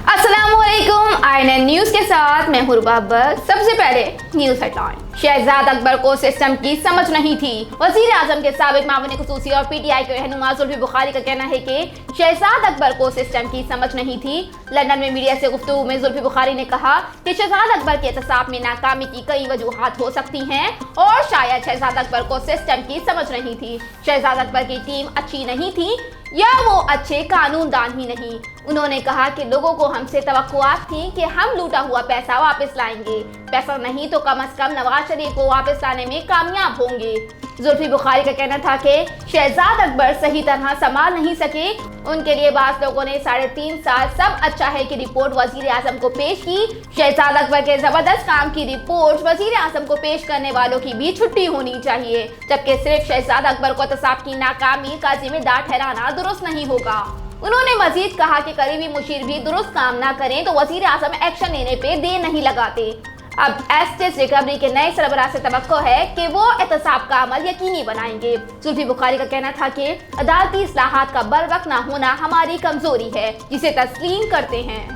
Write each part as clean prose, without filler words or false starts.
अस्सलामुअलैकुम INN news के साथ मैं हुरबा बख्श। सबसे पहले न्यूज हेडलाइन। शहजाद अकबर को सिस्टम की समझ नहीं थी। वजीर आजम के साबिक मामून खुसूसी और PTI के रहनुमा जुल्फी बुखारी का कहना है कि शहजाद अकबर को सिस्टम की समझ नहीं थी। लंदन में मीडिया से गुफ्तगू में जुल्फी बुखारी ने कहा कि शहजाद अकबर के एहतसाब में नाकामी की कई वजूहात हो सकती हैं और शायद शहजाद अकबर को सिस्टम की समझ नहीं थी। शहजाद अकबर की टीम अच्छी नहीं थी या वो अच्छे कानूनदान ही नहीं। उन्होंने कहा कि लोगों को हमसे तवक्कुआत थी कि हम लूटा हुआ पैसा वापस लाएंगे, पैसा नहीं तो कम से कम नवाज शरीफ को वापस लाने में कामयाब होंगे। जुल्फी बुखारी का कहना था कि शहजाद अकबर सही तरह संभाल नहीं सके। उनके लिए बास लोगों ने 3.5 साल सब अच्छा है की रिपोर्ट वजीर आजम को पेश की। शहजाद अकबर के जबरदस्त काम की रिपोर्ट वजीर आजम को पेश करने वालों की भी छुट्टी होनी चाहिए, जबकि सिर्फ शहजाद अकबर को एहतसाब की नाकामी का जिम्मेदार ठहराना दुरुस्त नहीं होगा। उन्होंने मजीद कहा कि करीबी मुशीर भी दुरुस्त काम ना करें तो वजीर आजम एक्शन लेने पे देर नहीं लगाते। अब एस्टेट रिकवरी के नए सरबराह से तवक्को है कि वो एहतसाब का अमल यकीनी बनाएंगे। जुल्फी बुखारी का कहना था कि अदालती इस्लाहात का बरवक्त ना होना हमारी कमजोरी है, जिसे तस्लीम करते हैं।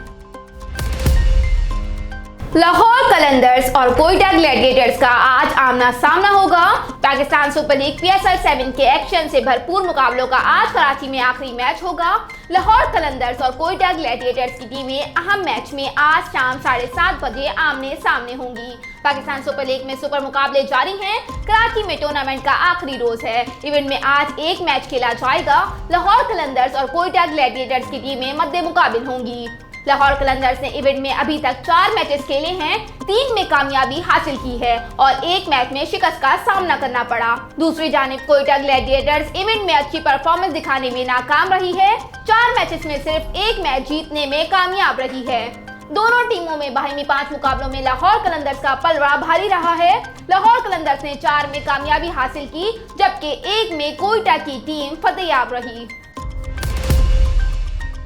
लाहौर कलंदर्स और कोयटा ग्लैडिएटर्स का आज आमना सामना होगा। पाकिस्तान सुपर लीग PSL 7 के एक्शन से भरपूर मुकाबलों का आज कराची में आखिरी मैच होगा। लाहौर कलंदर्स और कोयटा ग्लैडिएटर्स की टीमें अहम मैच में आज शाम 7:30 बजे आमने सामने होंगी। पाकिस्तान सुपर लीग में सुपर मुकाबले जारी हैं। कराची में टूर्नामेंट का आखिरी रोज है। इवेंट में आज एक मैच खेला जाएगा। लाहौर कलंदर्स और कोयटा ग्लैडिएटर्स की टीमें मद्दे मुकाबिल होंगी। लाहौर कलंदर्स ने इवेंट में अभी तक 4 मैचेस खेले हैं, 3 में कामयाबी हासिल की है और 1 मैच में शिकस्त का सामना करना पड़ा। दूसरी जानिब कोयटा ग्लैडिएटर्स इवेंट में अच्छी परफॉर्मेंस दिखाने में नाकाम रही है। 4 मैचेस में सिर्फ 1 मैच जीतने में कामयाब रही है। दोनों टीमों में बाहिमी 5 मुकाबलों में लाहौर कलंदर्स का पलड़ा भारी रहा है। लाहौर कलंदर्स ने 4 में कामयाबी हासिल की, जबकि 1 में कोयटा की टीम फतेहयाब रही।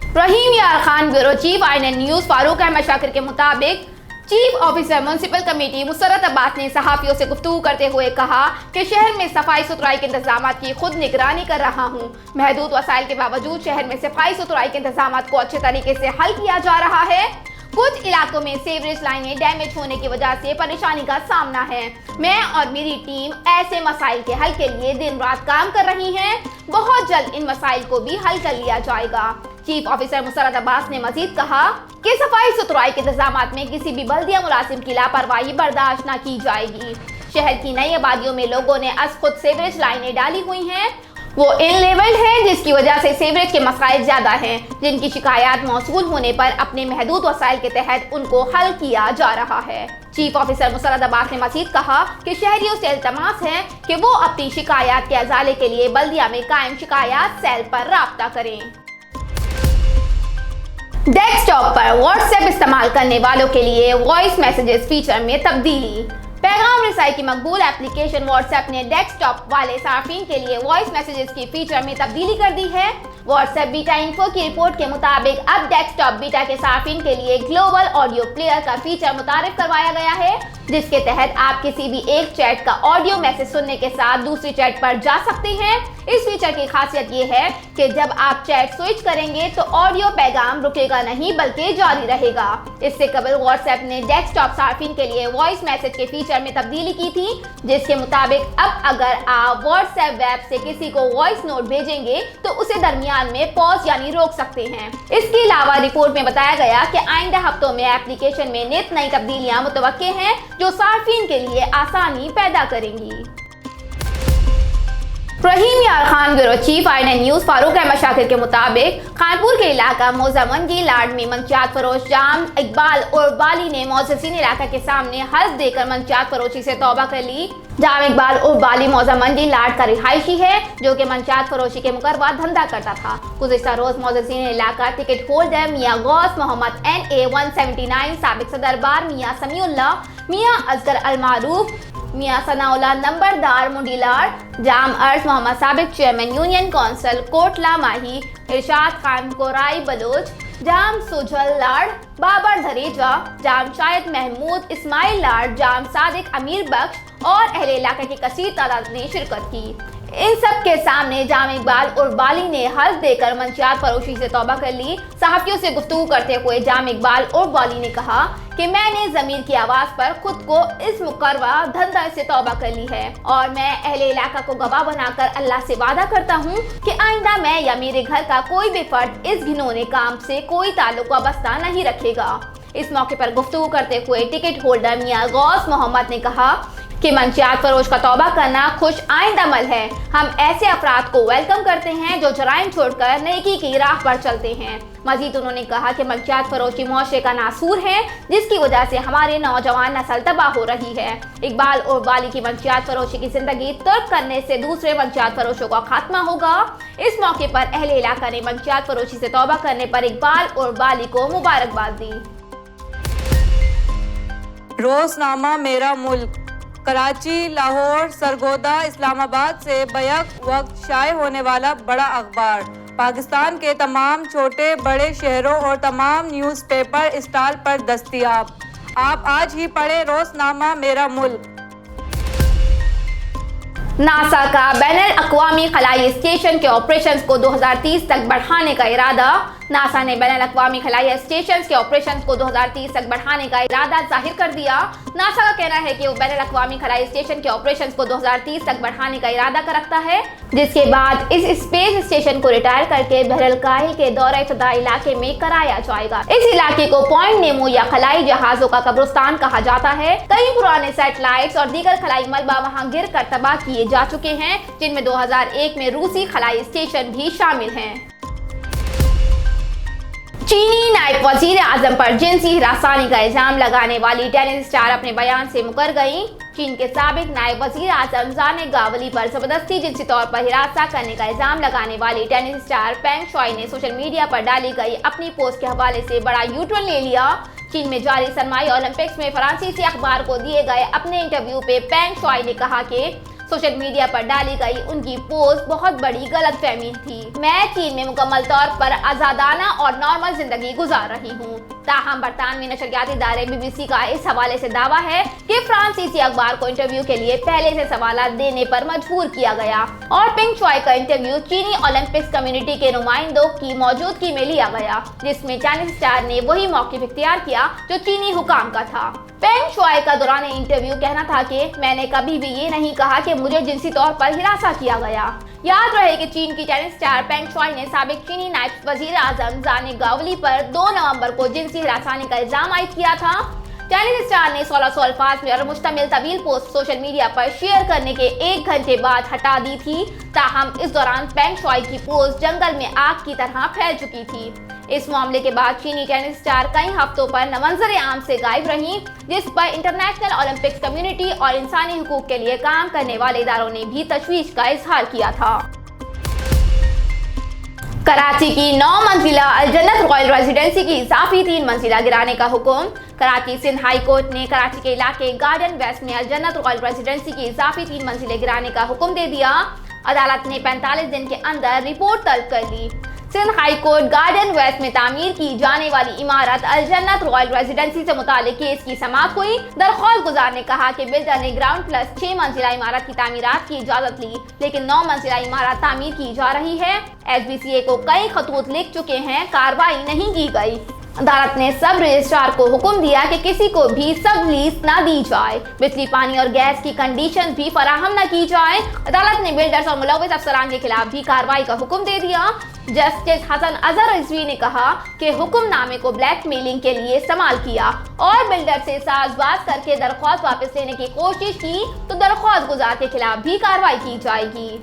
Rahim Yar Khan bureau chief INN news Farooq Ahmed Shakir के मुताबिक chief officer municipal committee Musarrat Abbas ने सहाफियों से गुफ्तगू करते हुए कहा कि शहर में सफाई सुथराई के इंतजाम की खुद निगरानी कर रहा हूँ। महदूद वसाइल के बावजूद शहर में सफाई सुथराई के इंतजाम को अच्छे तरीके से हल किया जा रहा है। कुछ इलाकों में सीवरेज लाइनें डैमेज होने की वजह से परेशानी का सामना है। मैं और मेरी टीम ऐसे मसाइल के हल के लिए दिन रात काम कर रही हैं। बहुत जल्द इन मसाइल को भी हल कर लिया जाएगा। चीफ ऑफिसर मुसर्रत अब्बास ने मजीद कहा कि सफाई सुथराई के इंतजाम में किसी भी बल्दिया मुलाजिम की लापरवाही बर्दाश्त न की जाएगी। शहर की नई आबादियों में लोगों ने आज खुद सीवरेज लाइनें डाली हुई हैं। वो इन लेवल है जिसकी वजह से सीवरेज के मसाइल ज्यादा हैं, जिनकी शिकायत मौसूल होने पर अपने महदूद वसाइल के तहत उनको हल किया जा रहा है। चीफ ऑफिसर मुसर्रत अब्बास ने मजीद कहा कि शहरियों से इल्तमास है कि वो अपनी शिकायत के अजाले के लिए बल्दिया में कायम शिकायत सेल पर राब्ता करें। डेस्कटॉप पर व्हाट्सएप इस्तेमाल करने वालों के लिए वॉइस मैसेजेस फीचर में तब्दीली। पैगाम रिसाई की मकबूल एप्लीकेशन व्हाट्सएप ने डेस्कटॉप वाले सार्फिन के लिए वॉइस मैसेजेस की फीचर में तब्दीली कर दी है। व्हाट्सएप बीटा इन्फो की रिपोर्ट के मुताबिक अब डेस्कटॉप बीटा के सार्फिन के लिए ग्लोबल ऑडियो प्लेयर का फीचर मुतारिफ करवाया गया है, जिसके तहत आप किसी भी एक चैट का ऑडियो मैसेज सुनने के साथ दूसरी चैट पर जा सकते हैं। इस फीचर की खासियत ये है कि जब आप चैट स्विच करेंगे तो ऑडियो पैगाम रुकेगा नहीं बल्कि जारी रहेगा। इससे कबल व्हाट्सएप ने डेस्कटॉप सार्फिन के लिए वॉइस मैसेज के फीचर में तब्दीली की थी, जिसके मुताबिक अब अगर आप व्हाट्सएप वेब से किसी को वॉइस नोट भेजेंगे तो उसे दरमियान में पॉज यानी रोक सकते हैं। इसके अलावा रिपोर्ट में बताया गया कि आइंदा हफ्तों में एप्लीकेशन में नित नई तब्दीलियां मुतवक्के हैं जो सार्फिन के लिए आसानी पैदा करेंगी। Rahim Yar Khan bureau chief INN news Farooq Ahmed Shakir के मुताबिक खानपुर के इलाका मोजामंगी लाड में मंशियात फरोश जाम इकबाल और बाली ने मोअज़्ज़िज़ीन इलाका के सामने हल्फ देकर मंशियात फरोशी से तौबा कर ली। जाम इकबाल और बाली मोजामंगी लाड का रिहायशी है जो कि मंशियात फरोशी के मुकर्रबा धंधा करता था। गुज़िश्ता रोज मोअज़्ज़िज़ीन इलाका टिकट होल्डर मियां गौस मोहम्मद NA 179, साबिक सदर बार मियां समीउल्लाह, मियां असगर अल मारूफ, मियां सनाउल्लाह नंबरदार मुंडीलार, जाम अर्ज मोहम्मद साबिक चेयरमैन यूनियन काउंसिल कोटला माही, इरशाद खान कोराई बलोच, जाम सुजल लाड, बाबर धरेजा, जाम शायद महमूद इस्माइल लाड, जाम सादिक अमीर बख्श और अहले इलाका की कसीर तादाद ने शिरकत की। इन सब के सामने जाम इकबाल और बाली ने हल्फ देकर मंशियात फरोशी से तौबा कर ली। सहाफियों से गुफ्तगू करते हुए जाम इकबाल और बाली ने कहा कि मैंने ज़मीर की आवाज़ पर खुद को इस मुकर्रवा धंधा से तौबा कर ली है और मैं अहले इलाका को गवाह बनाकर अल्लाह से वादा करता हूँ कि आइंदा मैं या मेरे घर का कोई भी फर्द इस घिनौने काम से कोई ताल्लुक वाबस्ता नहीं रखेगा। इस मौके पर गुफ्तगू करते हुए टिकट होल्डर मियां गौस मोहम्मद ने कहा कि मंशियात फरोश का तौबा करना खुश आइंद अमल है। हम ऐसे अफराद को वेलकम करते हैं जो जराइम छोड़कर नेकी की राह पर चलते हैं। मजीद उन्होंने कहा कि मंशियात फरोशी मुआशरे का नासूर है जिसकी वजह से हमारे नौजवान नस्ल तबाह हो रही है। इकबाल और बाली की मंशियात फरोशी की जिंदगी तर्क करने से दूसरे मंशियात फरोशों का खात्मा होगा। इस मौके पर अहले इलाका ने मंशियात फरोशी से तौबा करने पर इकबाल और बाली को मुबारकबाद दी। रोजनामा मेरा मुल्क कराची, लाहौर, सरगोदा, इस्लामाबाद से बैक वक्त शाये होने वाला बड़ा अखबार पाकिस्तान के तमाम छोटे बड़े शहरों और तमाम न्यूज़पेपर स्टॉल पर दस्तयाब। आप आज ही पढ़ें रोजनामा मेरा मुल्क। नासा का बैनुल अक़वामी खलाई स्टेशन के ऑपरेशंस को 2030 तक बढ़ाने का इरादा। नासा ने बैनुल अक़वामी खलाई स्टेशंस के ऑपरेशंस को 2030 तक बढ़ाने का इरादा जाहिर कर दिया। नासा का कहना है कि वो बैनुल अक़वामी खलाई स्टेशन के ऑपरेशंस को 2030 तक बढ़ाने का इरादा कर रखता है, जिसके बाद इस स्पेस स्टेशन को रिटायर करके बहरल-काहिल के दौरा इब्तिदा इलाके में कराया जाएगा। इस इलाके को पॉइंट नेमो या खलाई जहाजों का कब्रिस्तान कहा जाता है। कई पुराने सैटेलाइट्स और दीगर खलाई मलबा वहाँ गिर कर तबाह किए जा चुके हैं, जिनमें 2001 में रूसी खलाई स्टेशन भी शामिल हैं। चीनी नायब वजीर आजम पर जिनसी हिरासानी का इल्जाम लगाने वाली टेनिस स्टार अपने बयान से मुकर गई। चीन के साबिक नायब वजीर आजम जाने गावली पर जबरदस्ती जिनसी तौर पर हिरासा करने का इल्जाम लगाने वाली टेनिस स्टार पेंग शुआई ने सोशल मीडिया पर डाली गई अपनी पोस्ट के हवाले से बड़ा यूटर्न ले लिया। चीन में जारी सरमाई ओलंपिक्स में फ्रांसीसी अखबार को दिए गए अपने इंटरव्यू पे पेंग शुआई ने कहा कि सोशल मीडिया पर डाली गई उनकी पोस्ट बहुत बड़ी गलतफहमी थी। मैं चीन में मुकम्मल तौर पर आजादाना और नॉर्मल जिंदगी गुजार रही हूँ। ताहम बरतानवी नशरियाती इदारे BBC का इस हवाले से दावा है कि फ्रांसीसी अखबार को इंटरव्यू के लिए पहले से सवाल देने पर मजबूर किया गया और पेंग शुआई का इंटरव्यू चीनी ओलंपिक्स कम्युनिटी के नुमाइंदों की मौजूदगी में लिया गया, जिसमें टेनिस स्टार ने वही मौक़िफ़ इख्तियार किया जो चीनी हुकाम का था। पेंग शुआई का दौरान इंटरव्यू कहना था कि मैंने कभी भी ये नहीं कहा कि मुझे जिनसी तौर पर हिरासा किया गया। याद रहे कि चीन की टेनिस स्टार पेंग शुआई ने साबिक चीनी नायब वजीर आजम जाने गावली पर 2 नवंबर को जिनसी हिरासानी का इल्जाम आयद किया था। टेनिस स्टार ने 1600 अल्फाज में मुश्तमिल तवील पोस्ट सोशल मीडिया पर शेयर करने के 1 घंटे बाद हटा दी थी। ताहम इस दौरान पेंग शुआई की पोस्ट जंगल में आग की तरह फैल चुकी थी। इस मामले के बाद चीनी टेनिस स्टार कई हफ्तों पर नमंजर आम से गायब रही, जिस पर इंटरनेशनल ओलंपिक्स कम्युनिटी और इंसानी हुकूक के लिए काम करने वाले इदारों ने भी तशवीश का इजहार किया था। कराची की 9 मंजिला अलजन्नत रॉयल रेजिडेंसी की इजाफी 3 मंजिला गिराने का हुक्म। कराची सिंध हाई कोर्ट ने कराची के इलाके गार्डन वेस्ट में अलजन्नत रॉयल रेजिडेंसी की इजाफी 3 मंजिलें गिराने का हुक्म दे दिया। अदालत ने 45 दिन के अंदर रिपोर्ट तलब कर ली। Sindh high court garden west में तामीर की जाने वाली इमारत अलजन्नत रॉयल रेजिडेंसी से मुतालिक केस की समाअत हुई। दरख्वास्त गुजार ने कहा कि बिल्डर ने ग्राउंड प्लस 6 मंजिला इमारत की तामीरात की इजाजत ली, लेकिन 9 मंजिला इमारत तामीर की जा रही है। SBCA को कई खतूत लिख चुके हैं, कार्रवाई नहीं की गई। अदालत ने सब रजिस्ट्रार को हुक्म दिया कि किसी को भी सब लीज न दी जाए, बिजली पानी और गैस की कंडीशन भी फराहम न की जाए। अदालत ने बिल्डर्स और मुलव्विस अफसरान के खिलाफ भी कार्रवाई का हुक्म दे दिया। जस्टिस हसन अजहर रिजवी ने कहा कि हुक्मनामे को ब्लैकमेलिंग के लिए इस्तेमाल किया और बिल्डर से साजबाज करके दरख्वास्त वापस लेने की कोशिश की तो दरख्वास्त गुजार के खिलाफ भी कार्रवाई की जाएगी।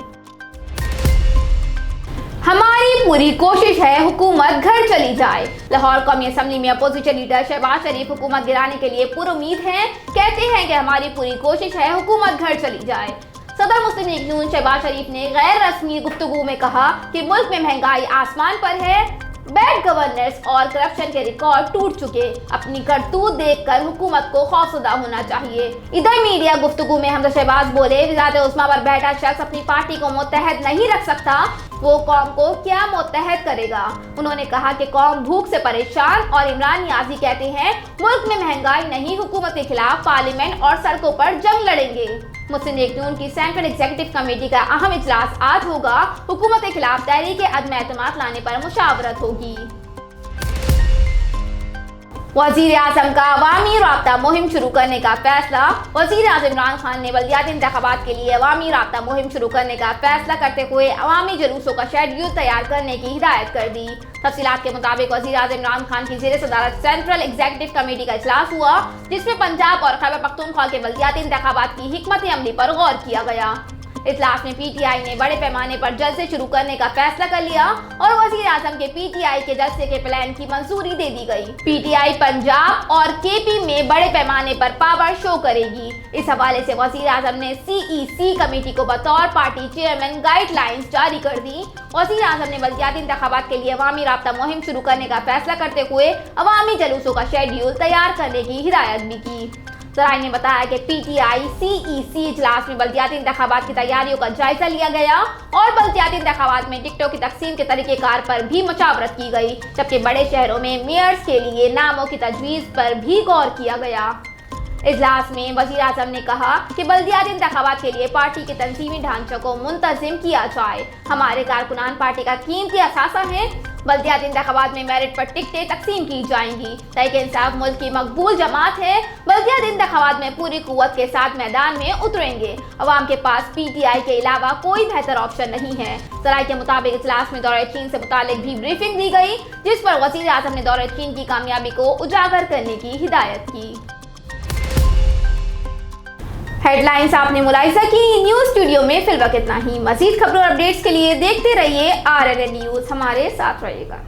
हमारी पूरी कोशिश है हुकूमत घर चली जाए। लाहौर कौमी असम्बली में अपोजिशन लीडर शहबाज शरीफ हुकूमत गिराने के लिए पुरुमीद हैं। कहते हैं कि हमारी पूरी कोशिश है हुकूमत घर चली जाए। सदर मुस्लिम लीग नून शहबाज शरीफ ने गैर रस्मी गुफ्तगू में कहा कि मुल्क में महंगाई आसमान पर है, बैड गवर्नेंस और करप्शन के रिकॉर्ड टूट चुके। अपनी करतूत देखकर हुकूमत को खौफजदा होना चाहिए। इधर मीडिया गुफ्तगू में हमजा शहबाज बोले, वज़ारत उस्मा पर बैठा शख्स अपनी पार्टी को मुत्तहद नहीं रख सकता, वो कौम को क्या मुत्तहद करेगा। उन्होंने कहा कि कौम भूख से परेशान और इमरान नियाजी कहते हैं मुल्क में महंगाई नहीं, हुकूमत के खिलाफ पार्लियामेंट और सड़कों पर जंग लड़ेंगे। मुस्लिम लीग नून की सेंट्रल एग्जीक्यूटिव कमेटी का अहम इजलास आज होगा। हुकूमत के खिलाफ तहरीक अदम एतमाद लाने पर मुशावरत होगी। वजीर आजम का अवामी राब्ता मुहिम शुरू करने का फैसला। वजीर आजम इमरान खान ने बल्दियाती इंतखाबात के लिए अवामी राब्ता मुहिम शुरू करने का फैसला करते हुए अवामी जुलूसों का शेड्यूल तैयार करने की हिदायत कर दी। तफसीलात के मुताबिक वजीर आजम इमरान खान की ज़ेर सदारत सेंट्रल एग्जीक्यूटिव कमेटी का इजलास हुआ, जिसमें पंजाब और खैबर पख्तूनख्वा के बल्दियाती इंतखाबात की हिकमत अमली पर गौर किया गया। इजलास में पीटीआई ने बड़े पैमाने पर जलसे शुरू करने का फैसला कर लिया और वजीर आजम के पीटीआई के जलसे के प्लान की मंजूरी दे दी गई। पीटीआई पंजाब और केपी में बड़े पैमाने पर पावर शो करेगी। इस हवाले से वजीर आजम ने सीईसी कमेटी को बतौर पार्टी चेयरमैन गाइडलाइंस जारी कर दी। वजीर आजम ने बल्दियाती इंतखाबात के लिए अवामी राब्ता मुहिम शुरू करने का फैसला करते हुए अवामी जुलूसों का शेड्यूल तैयार करने की हिदायत भी की। जराये ने बताया कि पीटीआई सीईसी इजलास में बल्दियाती इंतखाबात की तैयारियों का जायजा लिया गया और बल्दियाती इंतखाबात में टिकटों की तकसीम के तरीक़ेकार पर भी मुशावरत की गई, जबकि बड़े शहरों में मेयर्स के लिए नामों की तजवीज़ पर भी गौर किया गया। इजलास में वजीर आजम ने कहा कि बल्दियाती इंतखाबात के लिए पार्टी के तंजीमी ढांचे को मुंतज़िम किया जाए। हमारे कारकुनान पार्टी का कीमती असासा है। बल्दियाती इंतखाबात में मेरिट पर टिकटें तकसीम की जाएंगी। तहरीक इंसाफ मुल्क की मकबूल जमात है। बल्दियाती इंतखाबात में पूरी कुव्वत के साथ मैदान में उतरेंगे। अवाम के पास पीटीआई के अलावा कोई बेहतर ऑप्शन नहीं है। जराये के मुताबिक इजलास में दौरे चीन से मुतालिक भी ब्रीफिंग दी गई, जिस पर वजीर आजम ने दौरे चीन की कामयाबी को उजागर करने की हिदायत की। हेडलाइंस आपने मुलाहिजा की। न्यूज़ स्टूडियो में फिलहाल इतना ही। मजीद खबरों और अपडेट्स के लिए देखते रहिए RNN न्यूज़। हमारे साथ रहिएगा।